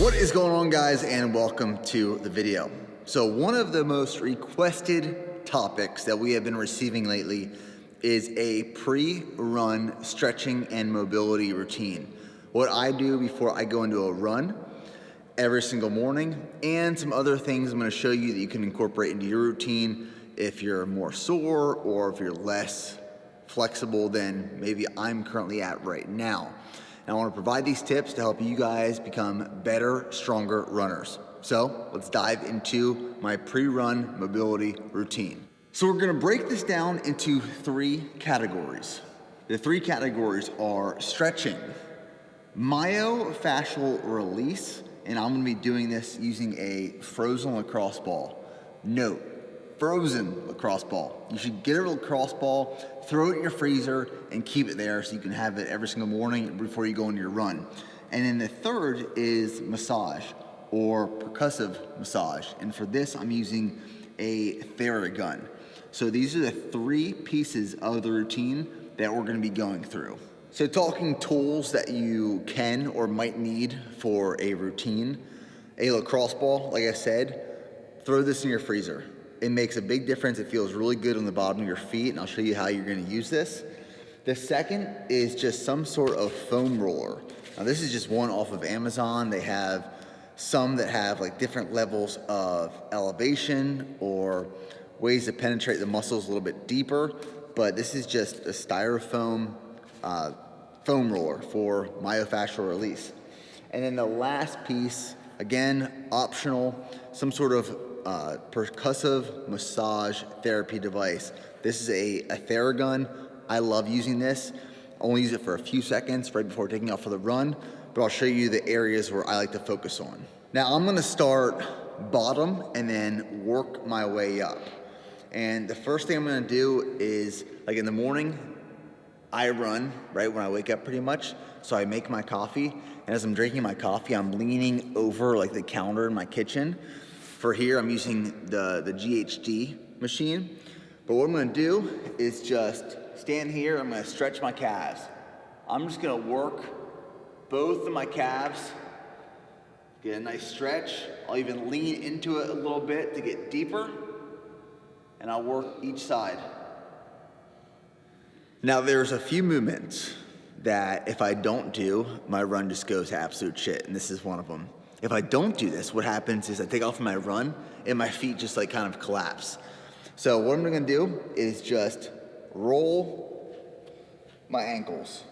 What is going on, guys, and welcome to the video. So one of the most requested topics that we have been receiving lately is a pre-run stretching and mobility routine. What I do before I go into a run every single morning, and some other things I'm going to show you that you can incorporate into your routine if you're more sore or if you're less flexible than maybe I'm currently at right now. And I want to provide these tips to help you guys become better, stronger runners. So let's dive into my pre-run mobility routine. So we're going to break this down into three categories. The three categories are stretching, myofascial release, and I'm going to be doing this using a frozen lacrosse ball. Note, frozen lacrosse ball. You should get a lacrosse ball, throw it in your freezer, and keep it there so you can have it every single morning before you go on your run. And then the third is massage or percussive massage. And for this, I'm using a Theragun. So these are the three pieces of the routine that we're going to be going through. So talking tools that you can or might need for a routine, a lacrosse ball, like I said, throw this in your freezer. It makes a big difference. It feels really good on the bottom of your feet, and I'll show you how you're going to use this. The second is just some sort of foam roller. Now this is just one off of Amazon. They have some that have like different levels of elevation or ways to penetrate the muscles a little bit deeper, but this is just a styrofoam foam roller for myofascial release. And then the last piece, again, optional, some sort of percussive massage therapy device. This is a Theragun. I love using this. I only use it for a few seconds right before taking off for the run, but I'll show you the areas where I like to focus on. Now I'm gonna start bottom and then work my way up. And the first thing I'm gonna do is, like in the morning, I run right when I wake up pretty much. So I make my coffee, and as I'm drinking my coffee, I'm leaning over like the counter in my kitchen. For here, I'm using the GHD machine. But what I'm gonna do is just stand here, I'm gonna stretch my calves. I'm just gonna work both of my calves, get a nice stretch. I'll even lean into it a little bit to get deeper, and I'll work each side. Now there's a few movements that if I don't do, my run just goes to absolute shit, and this is one of them. If I don't do this, what happens is I take off my run and my feet just like kind of collapse. So what I'm gonna do is just roll my ankles.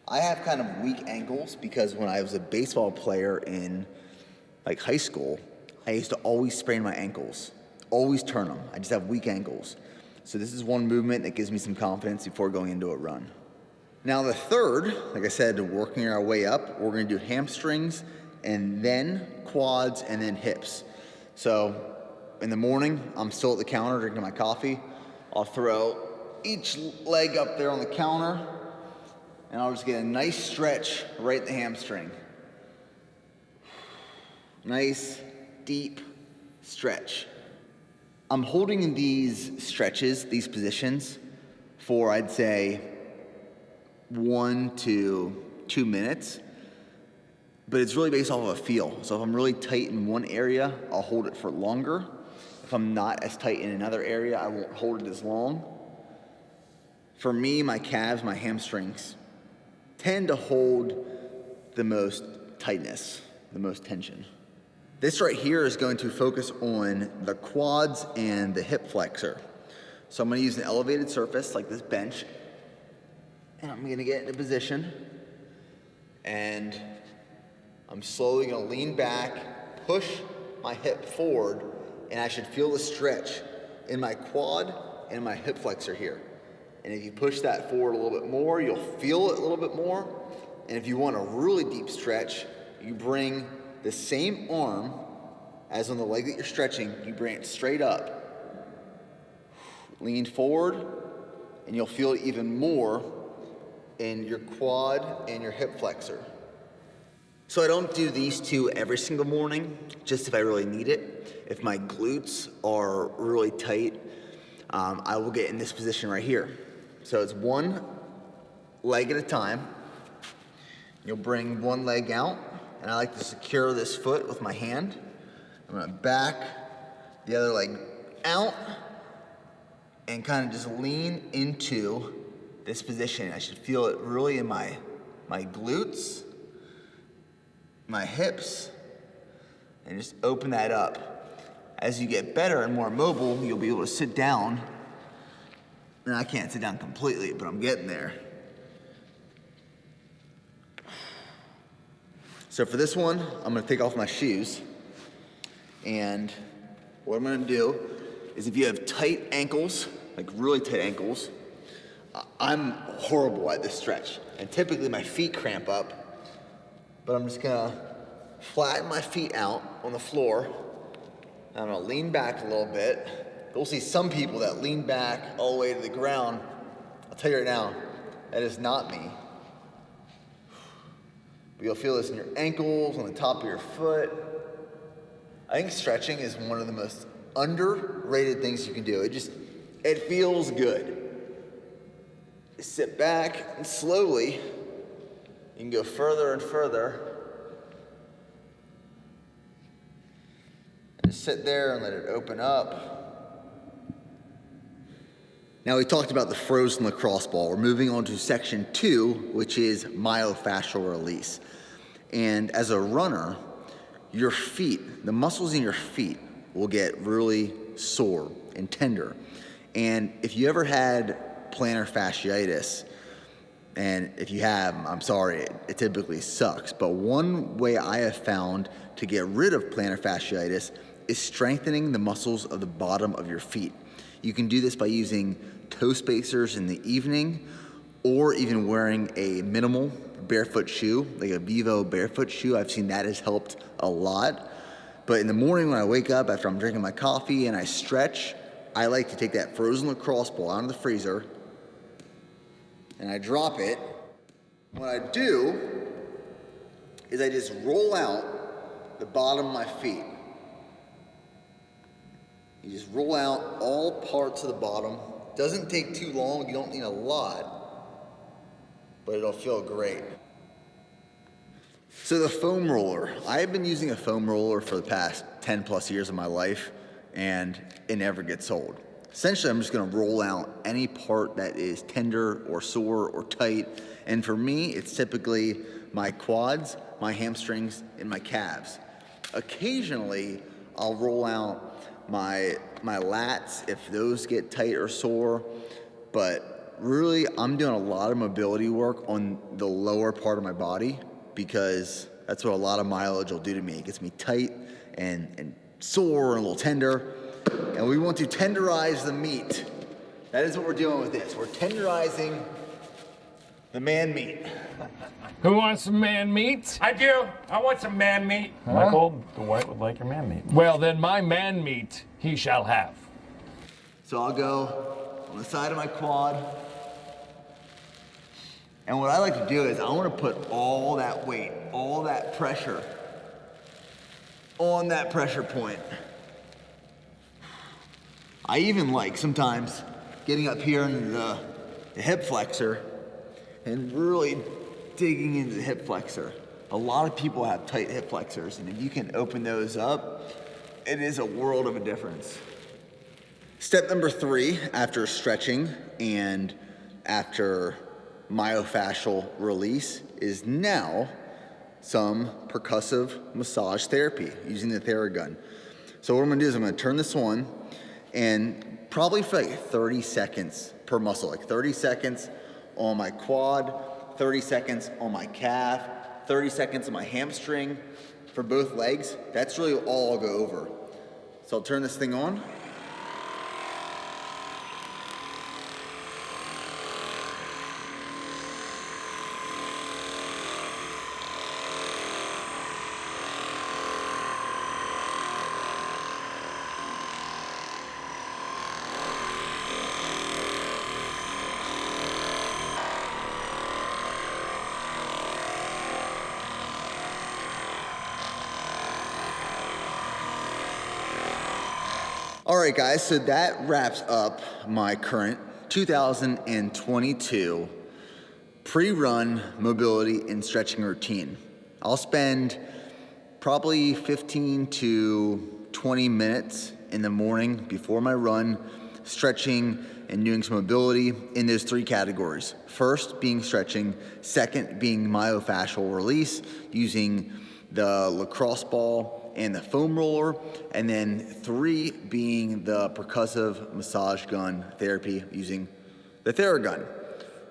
I have kind of weak ankles because when I was a baseball player in like high school, I used to always sprain my ankles, always turn them. I just have weak ankles. So this is one movement that gives me some confidence before going into a run. Now the third, like I said, working our way up, we're gonna do hamstrings and then quads and then hips. So in the morning, I'm still at the counter drinking my coffee. I'll throw each leg up there on the counter, and I'll just get a nice stretch right in the hamstring. Nice, deep stretch. I'm holding these stretches, these positions, for I'd say 1 to 2 minutes, but it's really based off of a feel. So if I'm really tight in one area, I'll hold it for longer. If I'm not as tight in another area, I won't hold it as long. For me, my calves, my hamstrings tend to hold the most tightness, the most tension. This right here is going to focus on the quads and the hip flexor. So I'm gonna use an elevated surface like this bench, and I'm gonna get in a position, and I'm slowly gonna lean back, push my hip forward, and I should feel the stretch in my quad and my hip flexor here. And if you push that forward a little bit more, you'll feel it a little bit more. And if you want a really deep stretch, you bring the same arm as on the leg that you're stretching, you bring it straight up, lean forward, and you'll feel it even more in your quad and your hip flexor. So I don't do these two every single morning, just if I really need it. If my glutes are really tight, I will get in this position right here. So it's one leg at a time. You'll bring one leg out, and I like to secure this foot with my hand. I'm gonna back the other leg out and kind of just lean into this position. I should feel it really in my glutes, my hips, and just open that up. As you get better and more mobile, you'll be able to sit down. And I can't sit down completely, but I'm getting there. So for this one, I'm gonna take off my shoes. And what I'm gonna do is, if you have tight ankles, like really tight ankles, I'm horrible at this stretch. And typically my feet cramp up, but I'm just gonna flatten my feet out on the floor. And I'm gonna lean back a little bit. You'll see some people that lean back all the way to the ground. I'll tell you right now, that is not me. But you'll feel this in your ankles, on the top of your foot. I think stretching is one of the most underrated things you can do. It feels good. Sit back and slowly, you can go further and further. And just sit there and let it open up. Now we talked about the frozen lacrosse ball. We're moving on to section 2, which is myofascial release. And as a runner, your feet, the muscles in your feet will get really sore and tender. And if you ever had plantar fasciitis, and if you have, I'm sorry, it typically sucks. But one way I have found to get rid of plantar fasciitis is strengthening the muscles of the bottom of your feet. You can do this by using toe spacers in the evening, or even wearing a minimal barefoot shoe, like a Vivo barefoot shoe. I've seen that has helped a lot. But in the morning when I wake up after I'm drinking my coffee and I stretch, I like to take that frozen lacrosse ball out of the freezer and I drop it. What I do is I just roll out the bottom of my feet. You just roll out all parts of the bottom. Doesn't take too long, you don't need a lot, but it'll feel great. So the foam roller. I've been using a foam roller for the past 10 plus years of my life, and it never gets old. Essentially, I'm just gonna roll out any part that is tender or sore or tight, and for me, it's typically my quads, my hamstrings, and my calves. Occasionally, I'll roll out my lats if those get tight or sore, but really I'm doing a lot of mobility work on the lower part of my body, because that's what a lot of mileage will do to me. It gets me tight and sore and a little tender, and we want to tenderize the meat. That is what we're doing with this. We're tenderizing the man meat. Who wants some man meat? I do. I want some man meat. Huh? Michael Dwight would like your man meat. Well, then my man meat he shall have. So I'll go on the side of my quad. And what I like to do is I want to put all that weight, all that pressure on that pressure point. I even like sometimes getting up here in the hip flexor and really digging into the hip flexor. A lot of people have tight hip flexors, and if you can open those up, it is a world of a difference. Step number 3, after stretching and after myofascial release, is now some percussive massage therapy using the Theragun. So what I'm gonna do is I'm gonna turn this on, and probably for like 30 seconds per muscle, like 30 seconds on my quad, 30 seconds on my calf, 30 seconds on my hamstring for both legs. That's really all I'll go over. So I'll turn this thing on. All right, guys, so that wraps up my current 2022 pre-run mobility and stretching routine. I'll spend probably 15 to 20 minutes in the morning before my run, stretching and doing some mobility in those 3 categories. First being stretching, second being myofascial release using the lacrosse ball and the foam roller, and then 3 being the percussive massage gun therapy using the Theragun.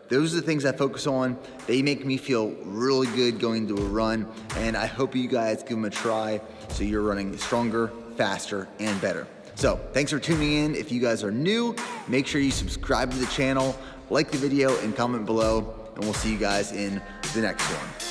Those are the things I focus on. They make me feel really good going to a run, and I hope you guys give them a try so you're running stronger, faster, and better. So thanks for tuning in. If you guys are new, make sure you subscribe to the channel, like the video, and comment below, and we'll see you guys in the next one.